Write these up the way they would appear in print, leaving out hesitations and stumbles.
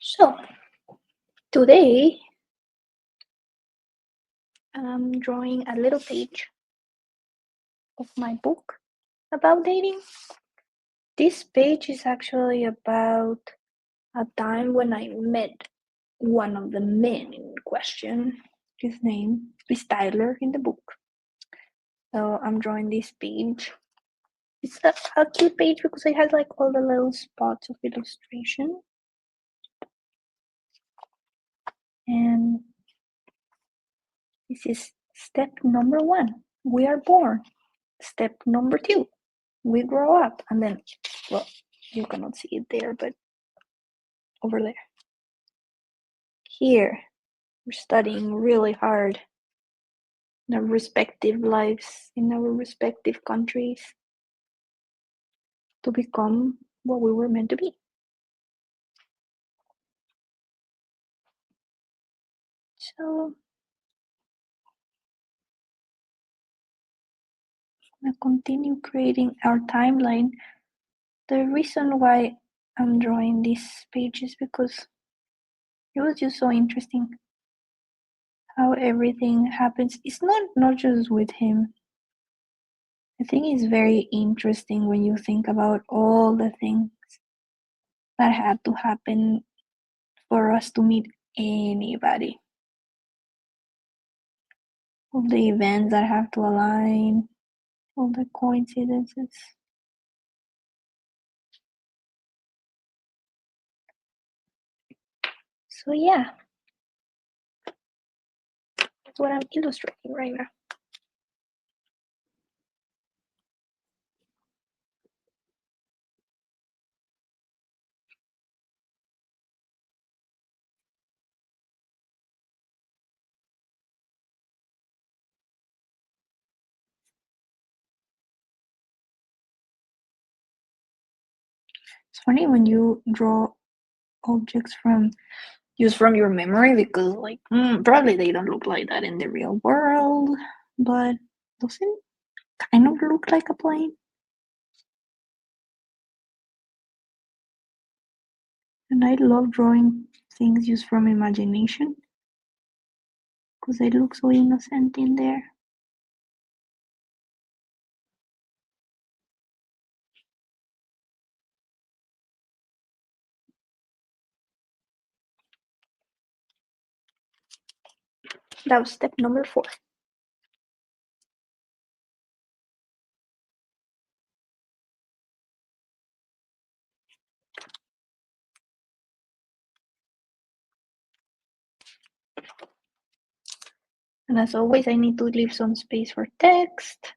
So, today I'm drawing a little page of my book about dating. This page is actually about a time when I met one of the men in question. His name is Tyler in the book. So, I'm drawing this page. It's a cute page because it has like all the little spots of illustration. And this is step number 1. We are born. Step number 2. We grow up. And then, well, you cannot see it there, but over there. Here, we're studying really hard in our respective lives, in our respective countries, to become what we were meant to be. So, I'm gonna continue creating our timeline. The reason why I'm drawing this page is because it was just so interesting how everything happens. It's not just with him. I think it's very interesting when you think about all the things that had to happen for us to meet anybody. All the events that have to align, all the coincidences. So yeah, that's what I'm illustrating right now. It's funny when you draw objects from your memory because like probably they don't look like that in the real world, but doesn't kind of look like a plane. And I love drawing things just from imagination because they look so innocent in there. That was step number 4. And as always, I need to leave some space for text.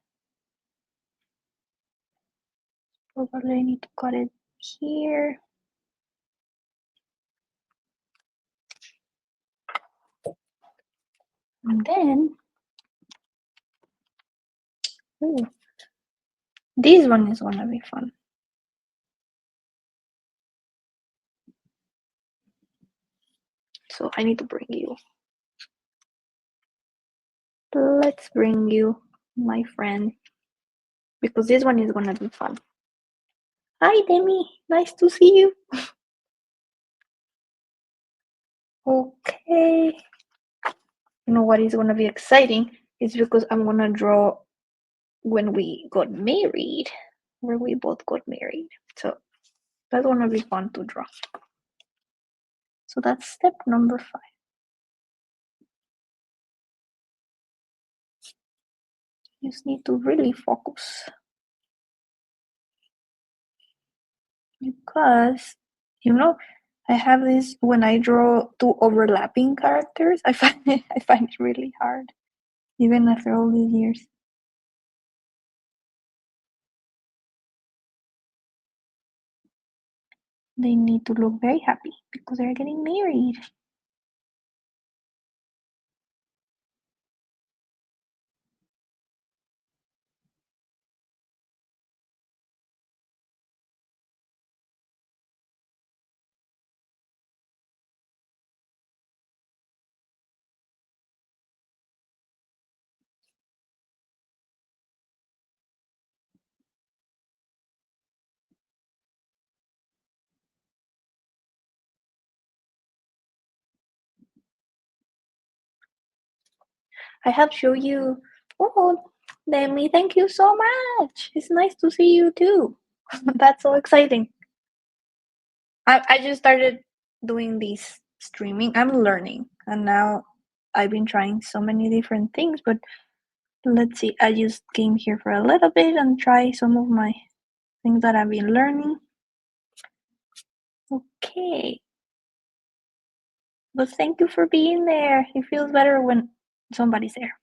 Probably I need to cut it here. And then, this one is gonna be fun. So I need to bring you. Let's bring you, my friend, because this one is gonna be fun. Hi, Demi. Nice to see you. Okay. You know what is gonna be exciting? It's because I'm gonna draw when we got married, where we both got married. So that's gonna be fun to draw. So that's step number 5. You just need to really focus. Because, I have this when I draw 2 overlapping characters, I find it really hard, even after all these years. They need to look very happy because they're getting married. I have shown you. Oh, Demi, thank you so much. It's nice to see you too. That's so exciting. I just started doing this streaming. I'm learning, and now I've been trying so many different things. But let's see. I just came here for a little bit and try some of my things that I've been learning. Okay. But thank you for being there. It feels better when somebody's there.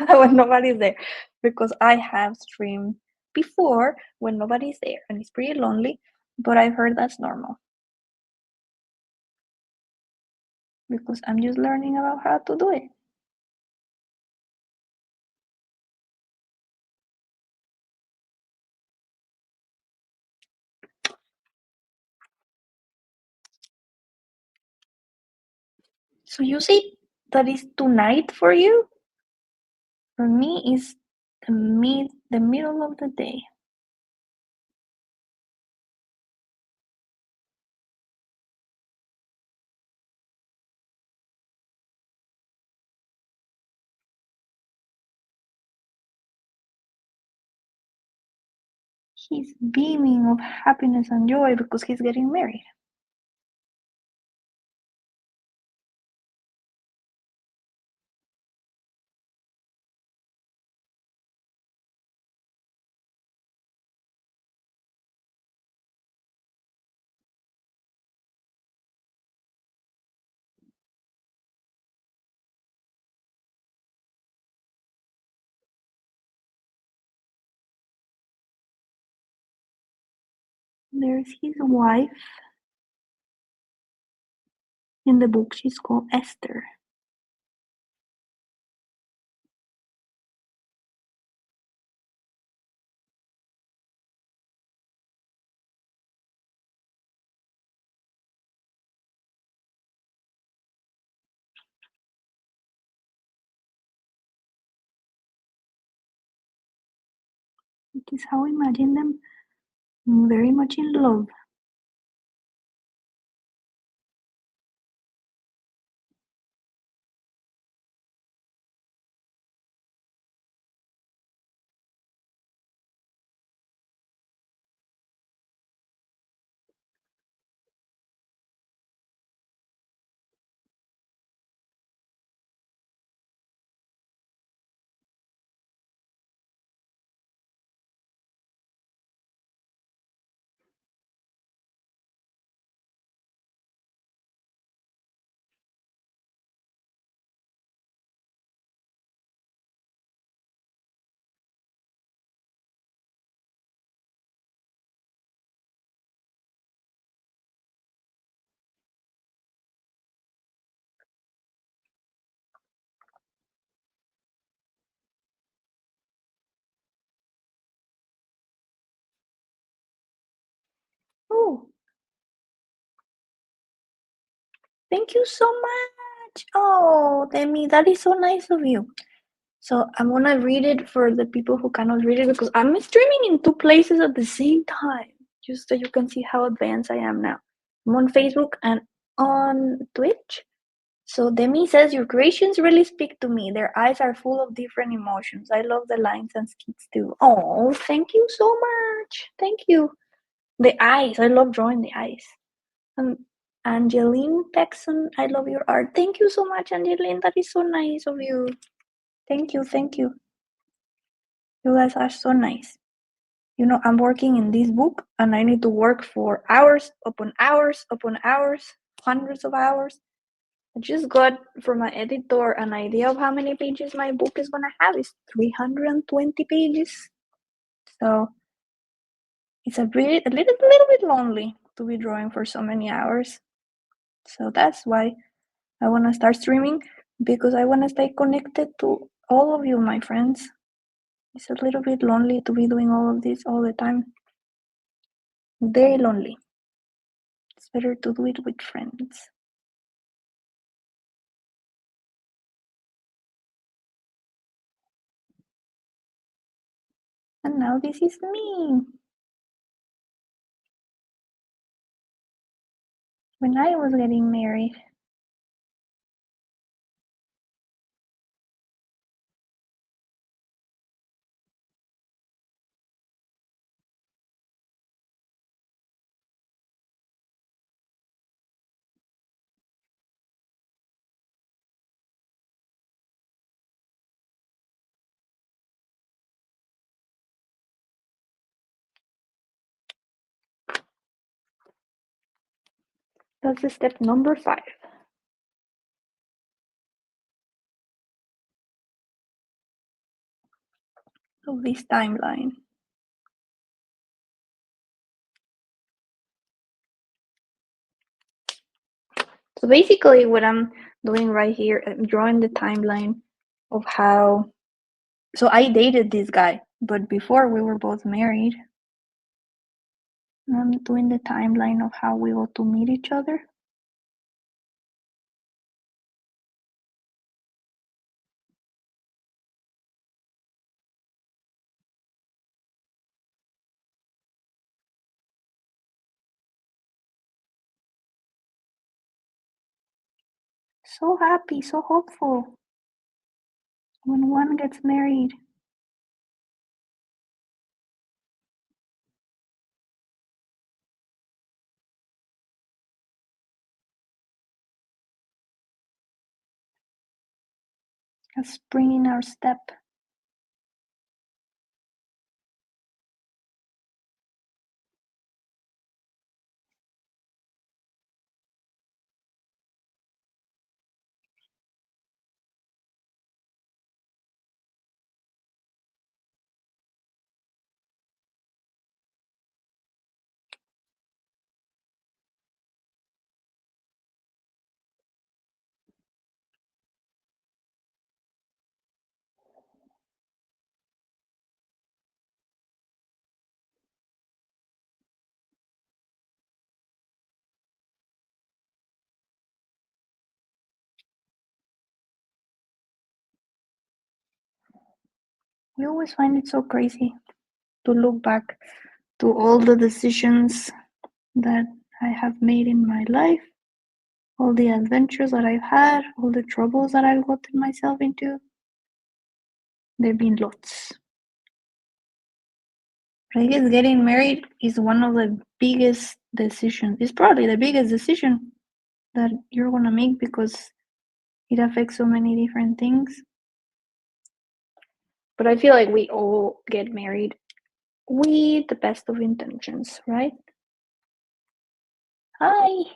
When nobody's there. Because I have streamed before when nobody's there and it's pretty lonely, but I've heard that's normal. Because I'm just learning about how to do it. So you see that is tonight for you? For me it's the middle of the day. He's beaming of happiness and joy because he's getting married. There's his wife. In the book she's called Esther. It is how I imagine them, very much in love. Oh, thank you so much. Oh, Demi, that is so nice of you. So I'm gonna read it for the people who cannot read it because I'm streaming in two places at the same time, just so you can see how advanced I am now. I'm on Facebook and on Twitch. So Demi says, your creations really speak to me. Their eyes are full of different emotions. I love the lines and skits too. Oh, thank you so much. Thank you. The eyes. I love drawing the eyes. Um, Angeline Paxson, I love your art. Thank you so much, Angeline. That is so nice of you. Thank you, thank you. You guys are so nice. You know, I'm working in this book and I need to work for hours upon hours upon hours, hundreds of hours. I just got from my editor an idea of how many pages my book is gonna have. It's 320 pages. So it's a little bit lonely to be drawing for so many hours. So that's why I want to start streaming, because I want to stay connected to all of you, my friends. It's a little bit lonely to be doing all of this all the time. Very lonely. It's better to do it with friends. And now this is me. When I was getting married. That's the step number 5 of this timeline. So basically what I'm doing right here, I'm drawing the timeline of how, so I dated this guy, but before we were both married. And I'm doing the timeline of how we got to meet each other. So happy, so hopeful when one gets married. A spring in our step. We always find it so crazy to look back to all the decisions that I have made in my life, all the adventures that I've had, all the troubles that I've gotten myself into. There have been lots. I guess getting married is one of the biggest decisions. It's probably the biggest decision that you're gonna make because it affects so many different things. But I feel like we all get married with the best of intentions, right? Hi,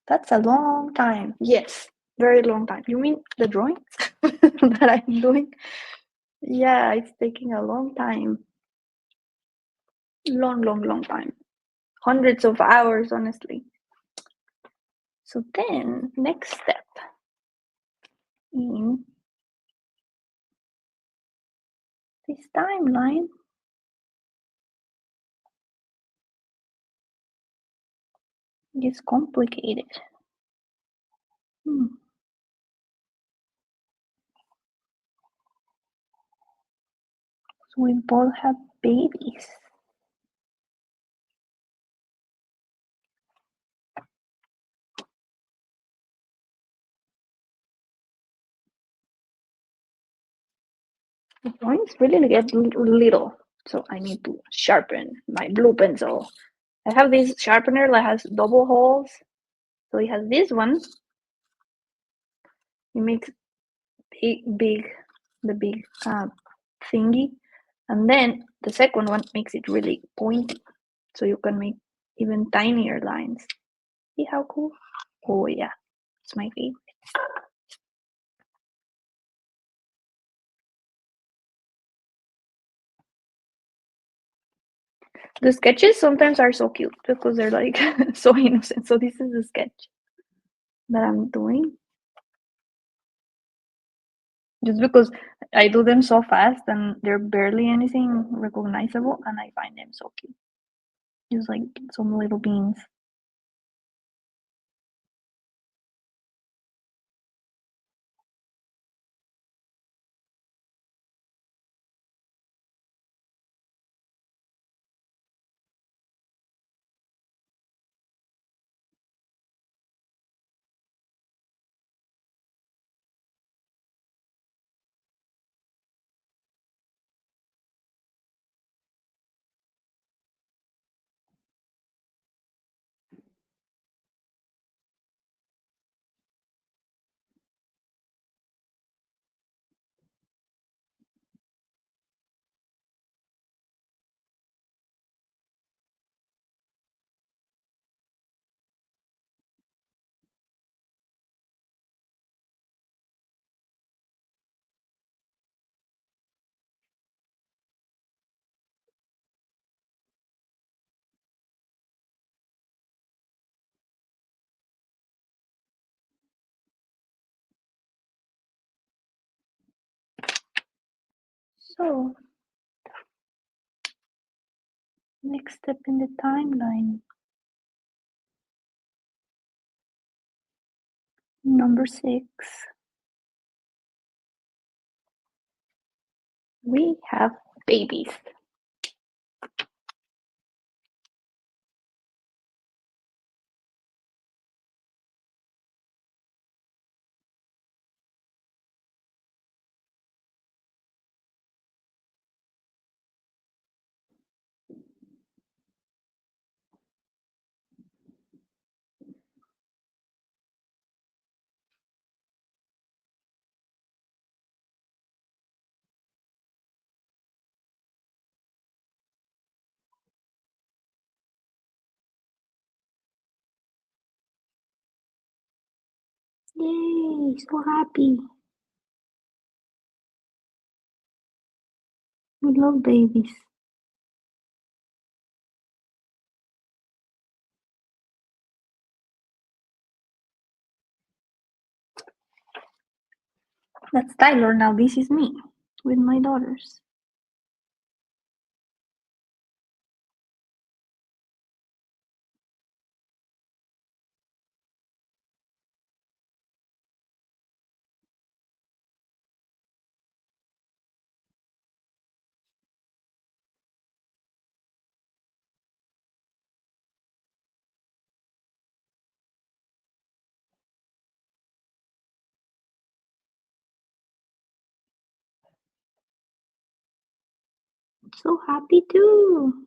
that's a long time. Yes, very long time. You mean the drawings that I'm doing? Yeah, it's taking a long time. Long time. Hundreds of hours, honestly. So then, next step in this timeline is complicated. So we both have babies. The points really get little, so I need to sharpen my blue pencil. I have this sharpener that has double holes. So it has this one. It makes the big thingy, and then the second one makes it really pointy, so you can make even tinier lines. See how cool? Oh yeah, it's my favorite. The sketches sometimes are so cute because they're like so innocent. So this is the sketch that I'm doing. Just because I do them so fast and they're barely anything recognizable, and I find them so cute. Just like some little beans. So, next step in the timeline. Number 6. We have babies. Yay, so happy. We love babies. That's Tyler now. This is me with my daughters. So happy too.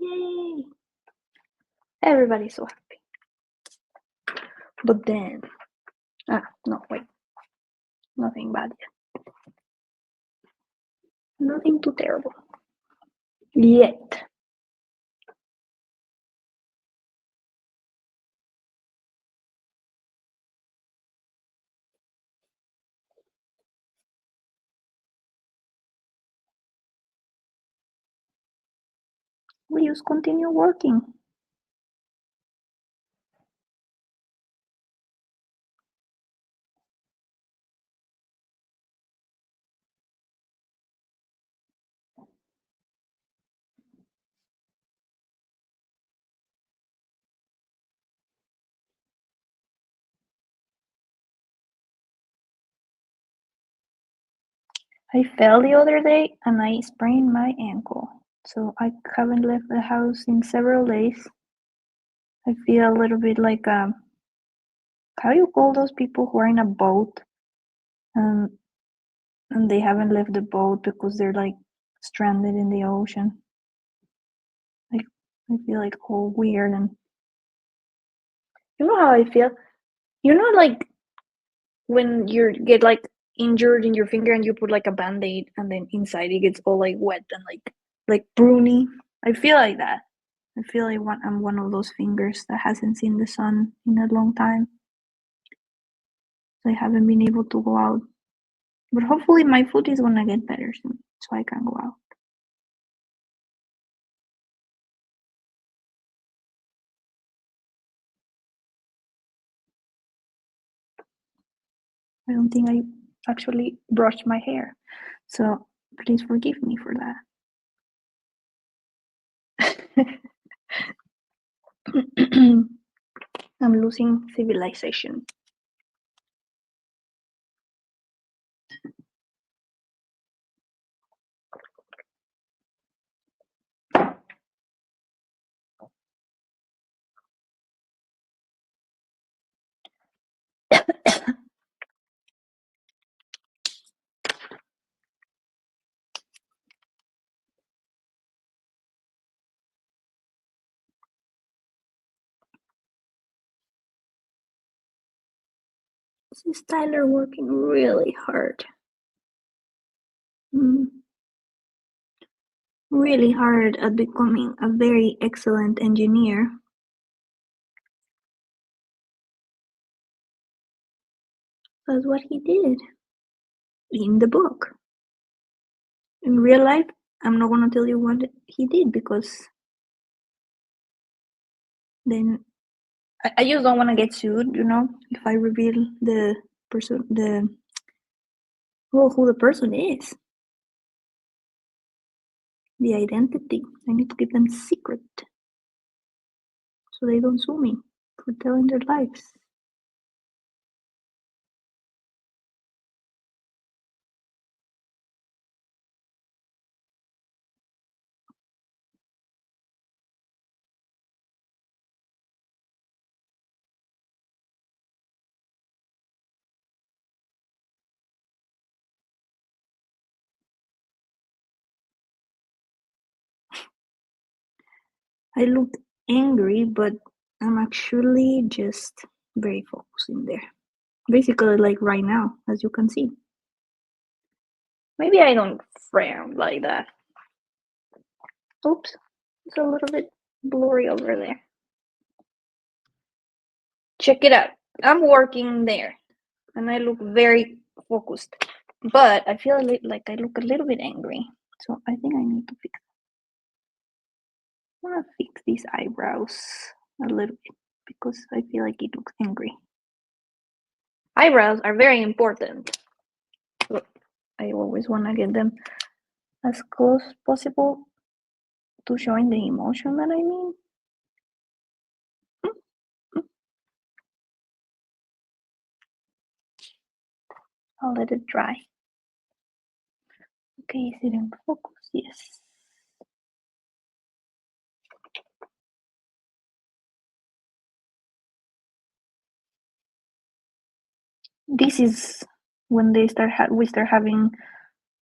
Yay. Everybody's so happy. But then, no, wait. Nothing bad yet. Nothing too terrible. Yet. We just continue working. I fell the other day and I sprained my ankle. So I haven't left the house in several days. I feel a little bit like how you call those people who are in a boat and they haven't left the boat because they're like stranded in the ocean. Like I feel like all weird and you know how I feel? You know like when you get like injured in your finger and you put like a band-aid and then inside it gets all like wet and like pruny. I feel like that. I feel like I'm one of those fingers that hasn't seen the sun in a long time. So I haven't been able to go out. But hopefully my foot is gonna get better soon, so I can go out. I don't think I actually brushed my hair. So please forgive me for that. I'm losing civilization. This is Tyler working really hard. Really hard at becoming a very excellent engineer. That's what he did in the book. In real life, I'm not gonna tell you what he did because then I just don't want to get sued, you know, if I reveal the person, who the person is, the identity. I need to keep them secret so they don't sue me for telling their lives. I look angry, but I'm actually just very focused in there. Basically, like right now, as you can see. Maybe I don't frown like that. Oops, it's a little bit blurry over there. Check it out. I'm working there, and I look very focused. But I feel like I look a little bit angry. So I think I need to fix. I want to fix these eyebrows a little bit because I feel like it looks angry. Eyebrows are very important. I always want to get them as close as possible to showing the emotion that I mean. I'll let it dry. Okay, is it in focus? Yes. This is when we start having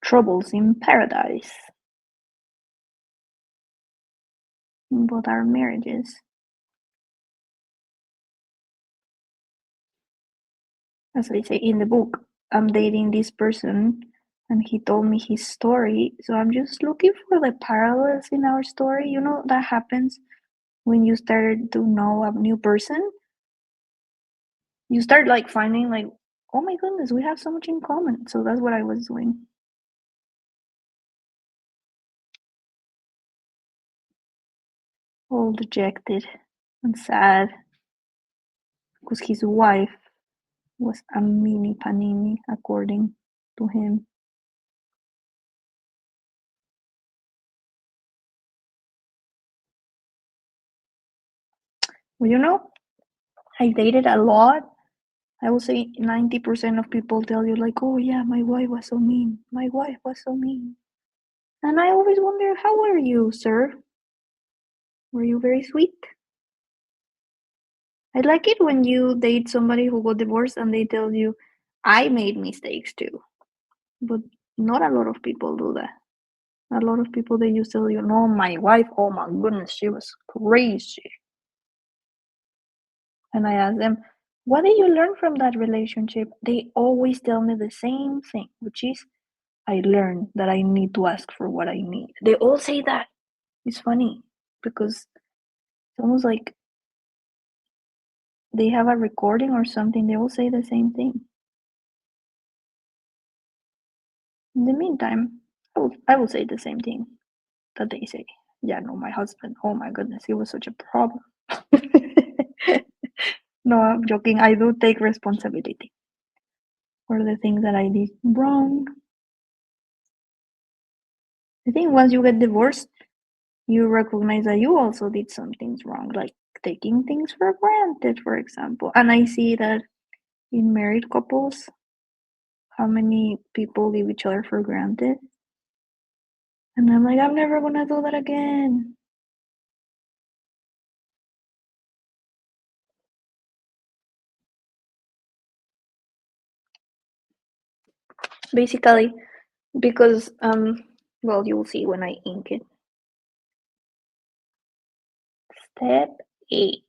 troubles in paradise in both our marriages. As I say in the book, I'm dating this person and he told me his story, so I'm just looking for the parallels in our story. You know, that happens when you start to know a new person. You start like finding like, oh my goodness, we have so much in common. So that's what I was doing. All dejected and sad because his wife was a mini panini according to him. Well, you know, I dated a lot. I would say 90% of people tell you like, oh yeah, my wife was so mean. My wife was so mean. And I always wonder, how were you, sir? Were you very sweet? I like it when you date somebody who got divorced and they tell you, I made mistakes too. But not a lot of people do that. A lot of people, they just tell you, no, my wife, oh my goodness, she was crazy. And I ask them, what did you learn from that relationship? They always tell me the same thing, which is, I learned that I need to ask for what I need. They all say that. It's funny because it's almost like they have a recording or something. They all say the same thing. In the meantime, I will say the same thing that they say. Yeah, no, my husband, oh my goodness, he was such a problem. No, I'm joking. I do take responsibility for the things that I did wrong. I think once you get divorced, you recognize that you also did some things wrong, like taking things for granted, for example. And I see that in married couples, how many people leave each other for granted. And I'm like, I'm never gonna do that again. Basically, because well, you'll see when I ink it. Step 8.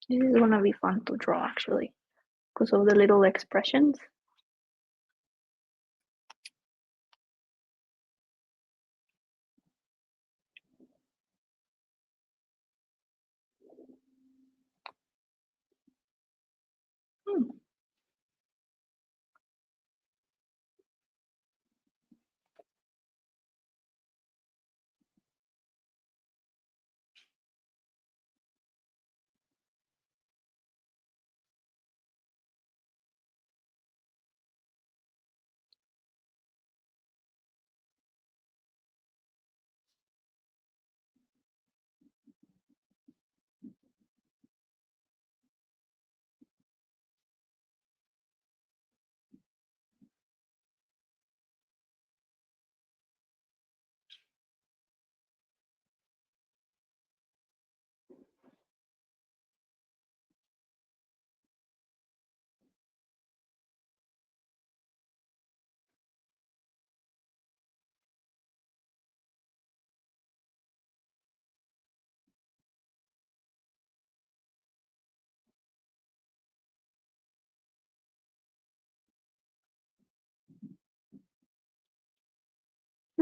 This is gonna be fun to draw actually, because of the little expressions. Hmm.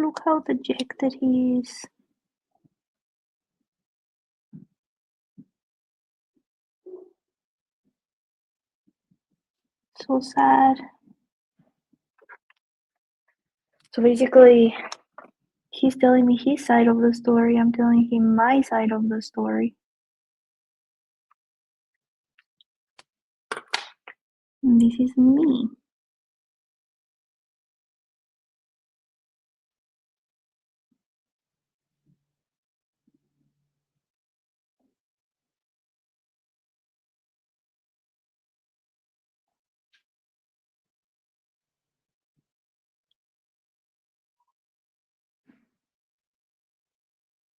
Look how dejected he is. So sad. So basically, he's telling me his side of the story. I'm telling him my side of the story. And this is me.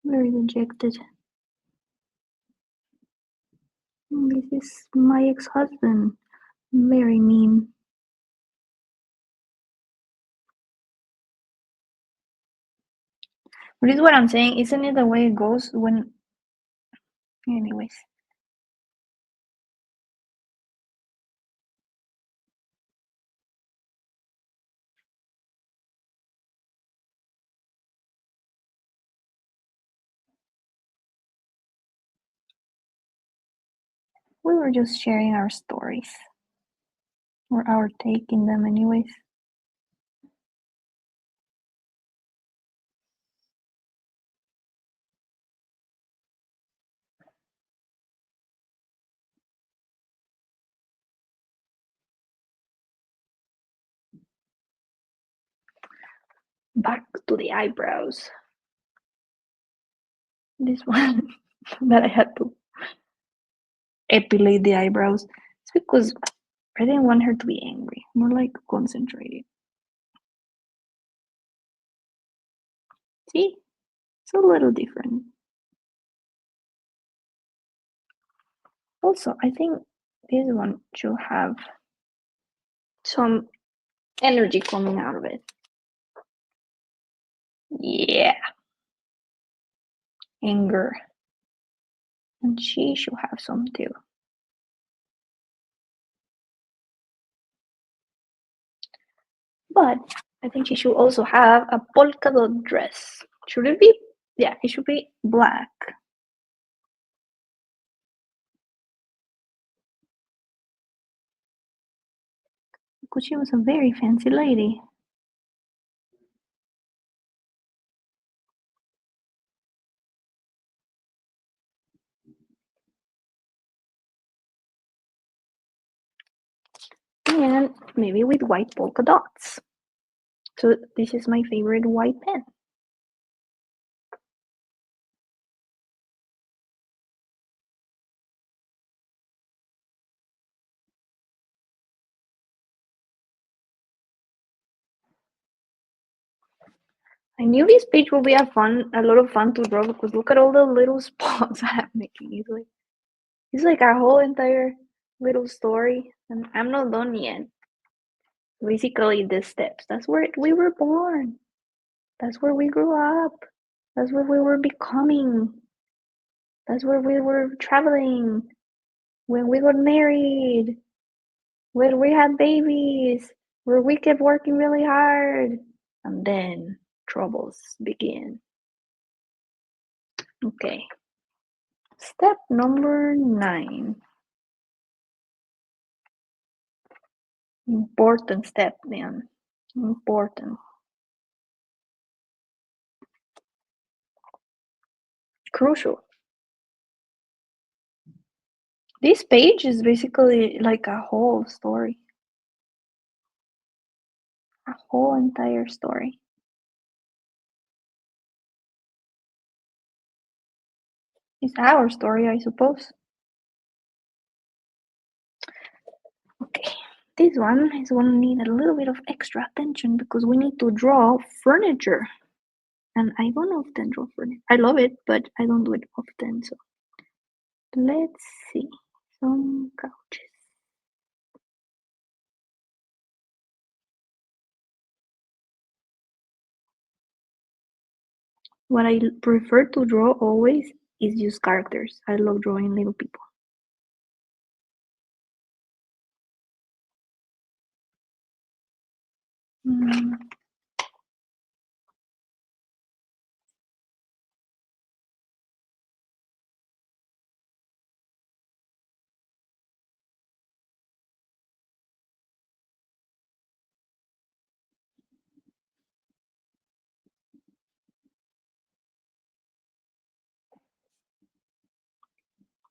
Very dejected. And this is my ex-husband. Very mean. But this is what I'm saying. Isn't it the way it goes when... Anyways. We were just sharing our stories. Or our take in them anyways. Back to the eyebrows. This one that I had to epilate the eyebrows. It's because I didn't want her to be angry. More like concentrated. See? It's a little different. Also, I think this one should have some energy coming out of it. Yeah. Anger. And she should have some too. But I think she should also have a polka dot dress. Should it be? Yeah, it should be black. Because she was a very fancy lady. And maybe with white polka dots. So this is my favorite white pen. I knew this page will be a lot of fun to draw because look at all the little spots I'm making. It's like a whole entire little story, and I'm not done yet. Basically, the steps. That's where we were born. That's where we grew up. That's where we were becoming. That's where we were traveling. When we got married. When we had babies. Where we kept working really hard. And then troubles begin. Okay. Step number 9. Important step, man. Important. Crucial. This page is basically like a whole story. A whole entire story. It's our story, I suppose. Okay, this one is going to need a little bit of extra attention because we need to draw furniture. And I don't often draw furniture. I love it, but I don't do it often. So let's see. Some couches. What I prefer to draw always is use characters. I love drawing little people.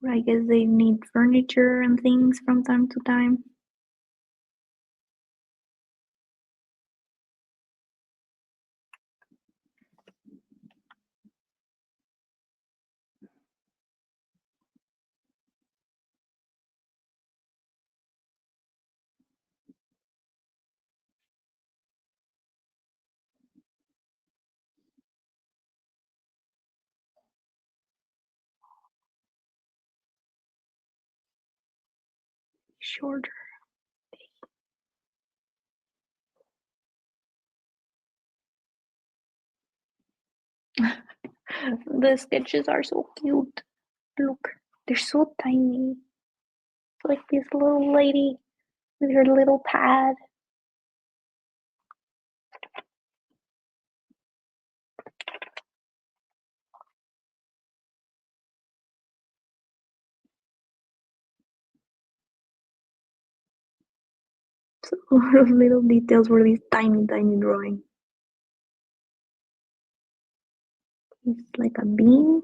I guess they need furniture and things from time to time. Shorter. The sketches are so cute. Look, they're so tiny. It's like this little lady with her little pad. So a lot of little details for this tiny, tiny drawing. It's like a bean.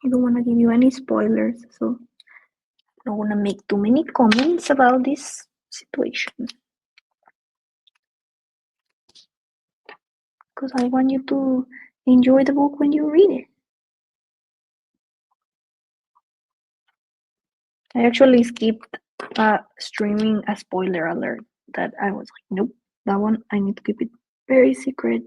I don't want to give you any spoilers, so I don't want to make too many comments about this situation. Because I want you to enjoy the book when you read it. I actually skipped streaming a spoiler alert that I was like, nope, that one I need to keep it very secret.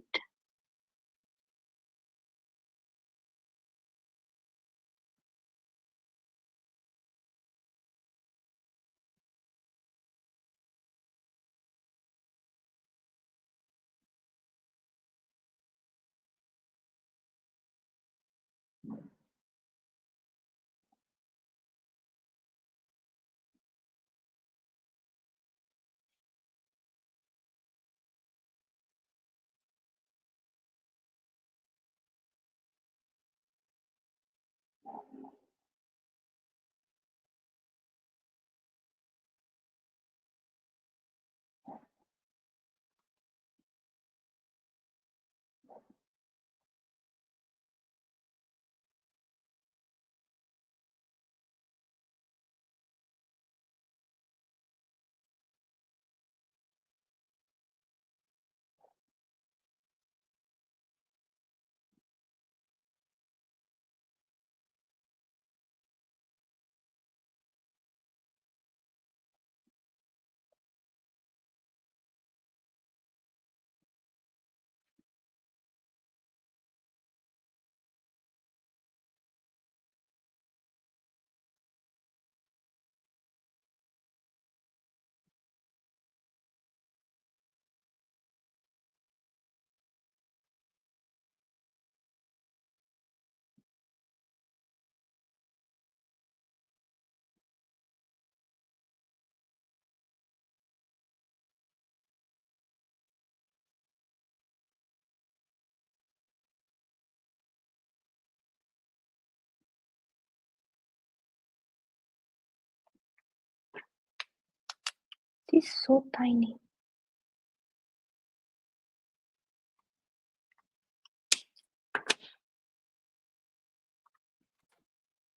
This is so tiny.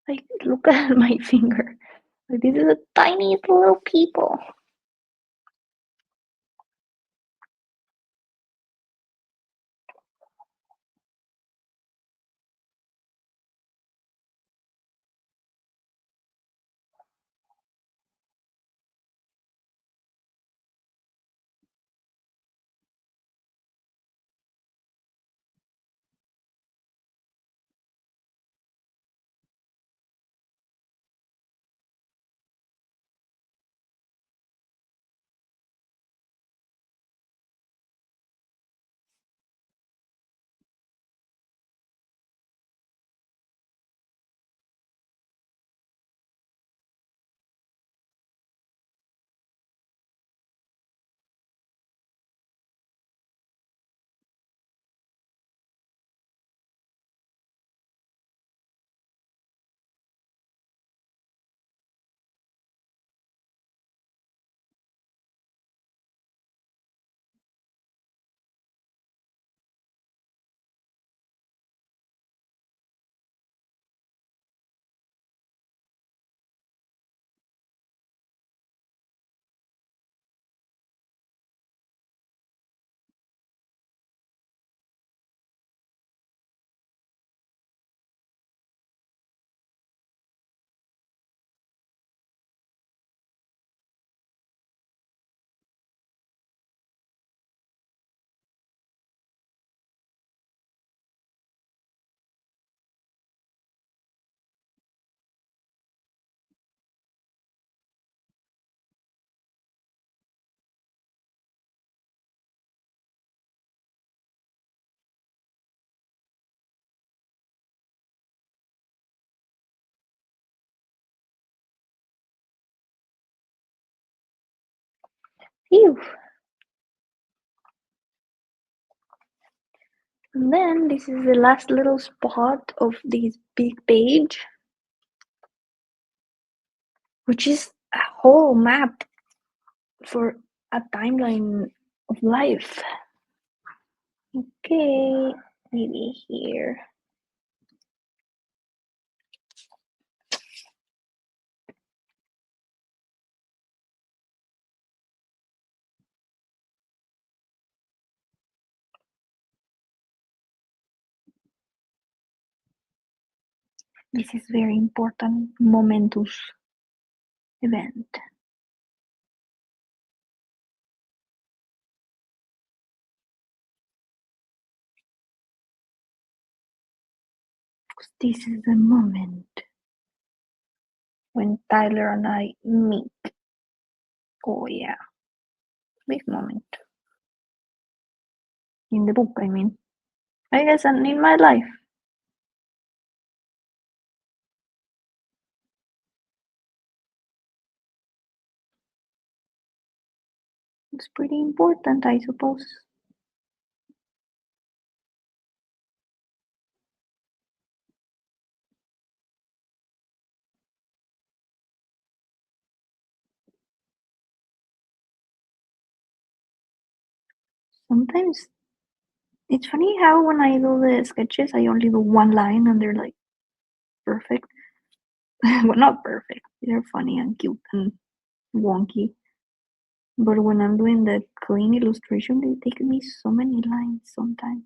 Like, look at my finger. Like, this is a tiny little people. Phew. And then this is the last little spot of this big page, which is a whole map for a timeline of life. Okay, maybe here. This is very important, momentous event. This is the moment when Tyler and I meet. Oh yeah, big moment. In the book, I mean. I guess, and in my life. It's pretty important, I suppose. Sometimes it's funny how when I do the sketches, I only do one line and they're like perfect. Well, not perfect. They're funny and cute and wonky. But when I'm doing the clean illustration, they take me so many lines sometimes.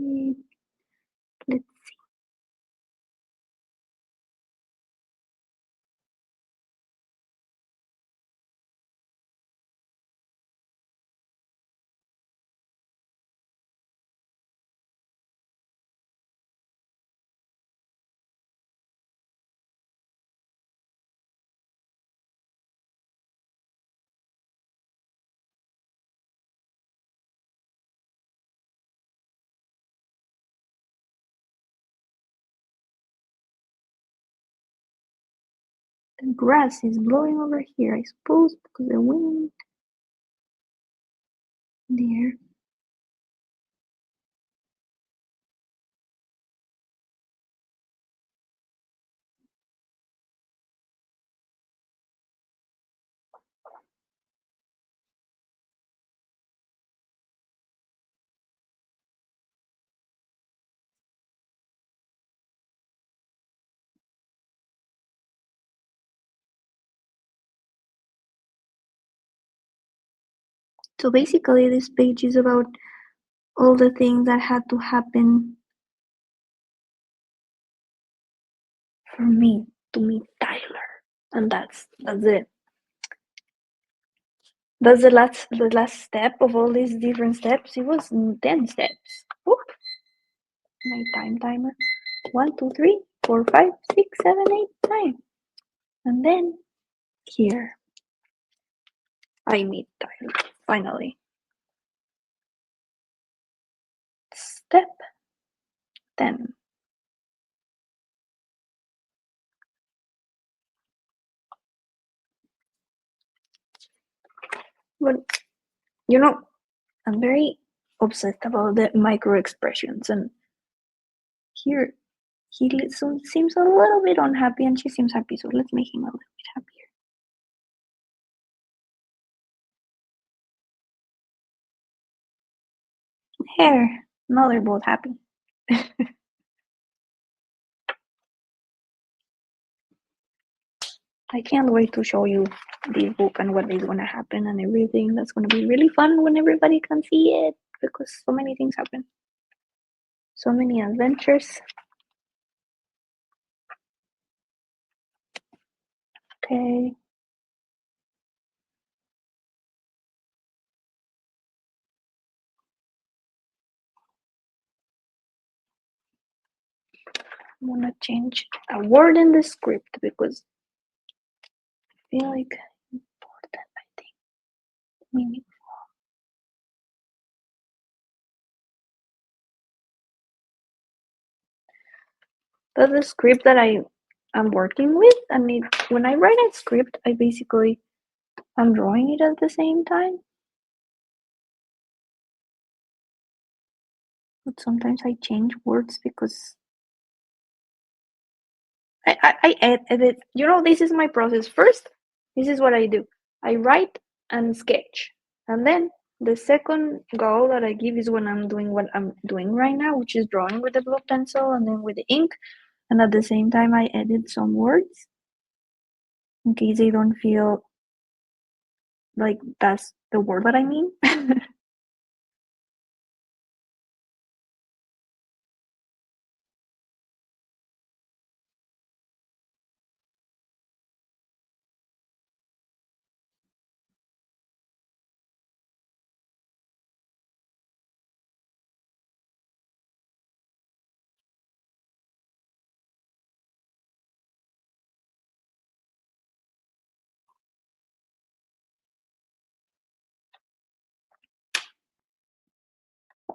Mm, let's see. The grass is blowing over here, I suppose, because the wind there. So basically, this page is about all the things that had to happen for me to meet Tyler, and that's it. That's the last step of all these different steps. It was 10 steps. Oop. My timer. 1, 2, 3, 4, 5, 6, 7, 8, 9. And then here I meet Tyler. Finally. Step 10. But you know, I'm very obsessed about the micro expressions, and here he seems a little bit unhappy and she seems happy, so let's make him a little bit happier. Here, now they're both happy. I can't wait to show you this book and what is going to happen and everything. That's going to be really fun when everybody can see it, because so many things happen. So many adventures. Okay. I'm going to change a word in the script because I feel like important, I think. Meaning. That's the script that I'm working with, and when I write a script, I basically I'm drawing it at the same time. But sometimes I change words because I edit. You know, this is my process. First, this is what I do. I write and sketch, and then the second goal that I give is when I'm doing what I'm doing right now, which is drawing with the blue pencil and then with the ink, and at the same time I edit some words in case they don't feel like that's the word that I mean.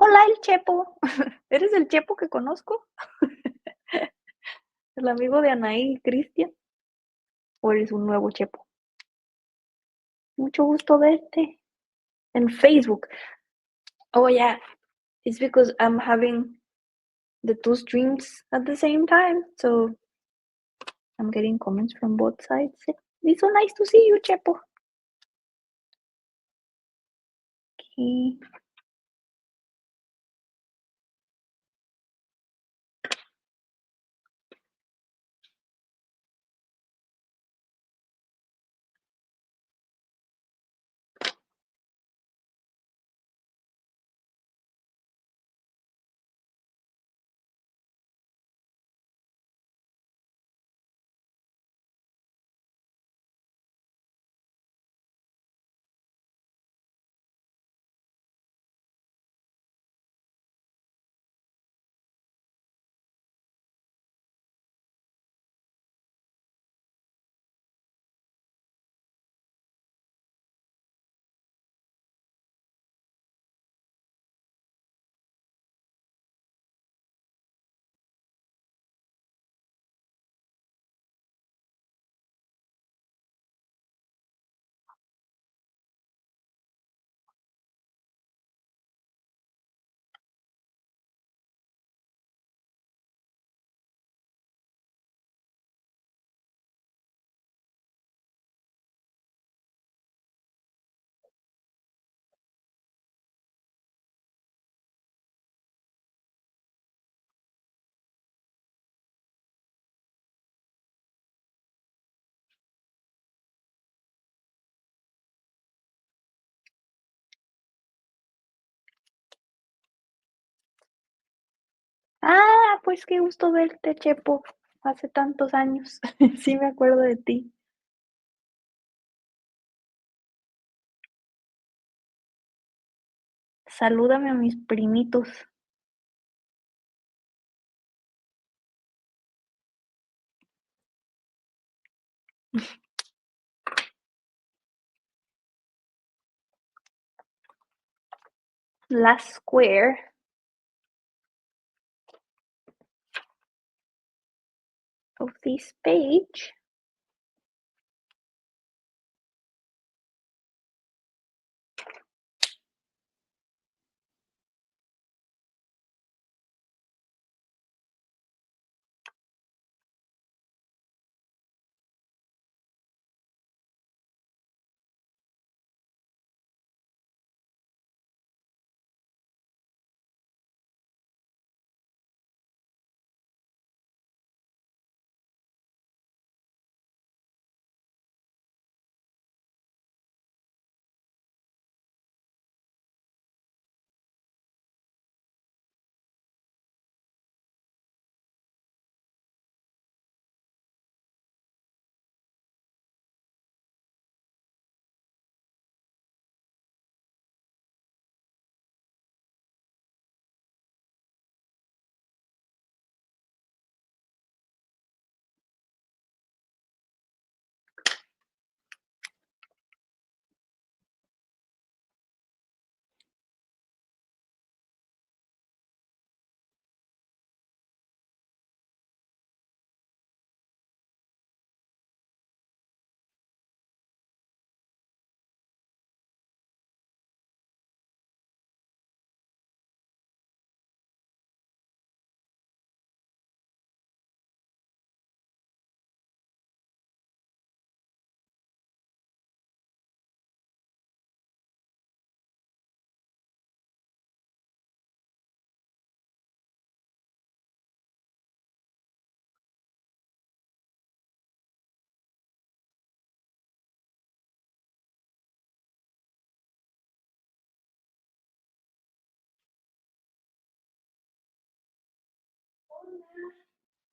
Hola, el Chepo. ¿Eres el Chepo que conozco? ¿El amigo de Anaí y Cristian? ¿O eres un nuevo Chepo? Mucho gusto verte. En Facebook. Oh, yeah. It's because I'm having the two streams at the same time. So I'm getting comments from both sides. It's so nice to see you, Chepo. Okay. Ah, pues qué gusto verte, Chepo. Hace tantos años. Sí me acuerdo de ti. Salúdame a mis primitos. Last square of this page.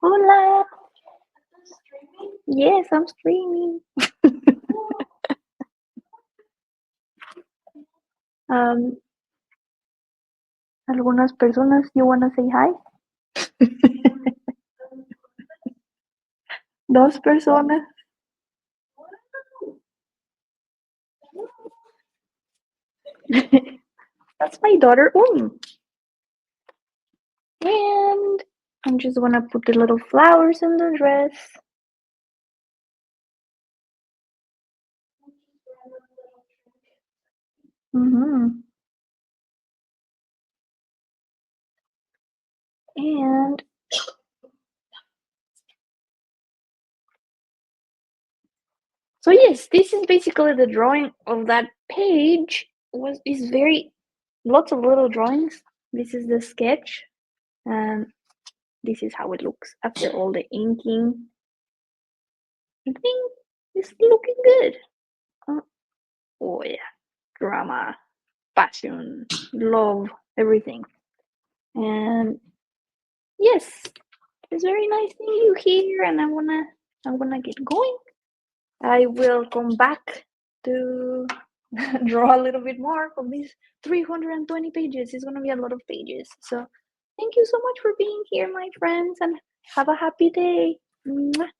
Hola. Yes, I'm streaming. Algunas personas, you wanna say hi? Dos personas. That's my daughter, and I'm just gonna put the little flowers in the dress. And so yes, this is basically the drawing of that page. Is very lots of little drawings. This is the sketch, and this is how it looks after all the inking. I think it's looking good. Oh yeah, drama, passion, love, everything. And yes, it's very nice seeing you here, and I'm gonna get going. I will come back to draw a little bit more of these 320 pages. It's gonna be a lot of pages. So thank you so much for being here, my friends, and have a happy day. Mwah.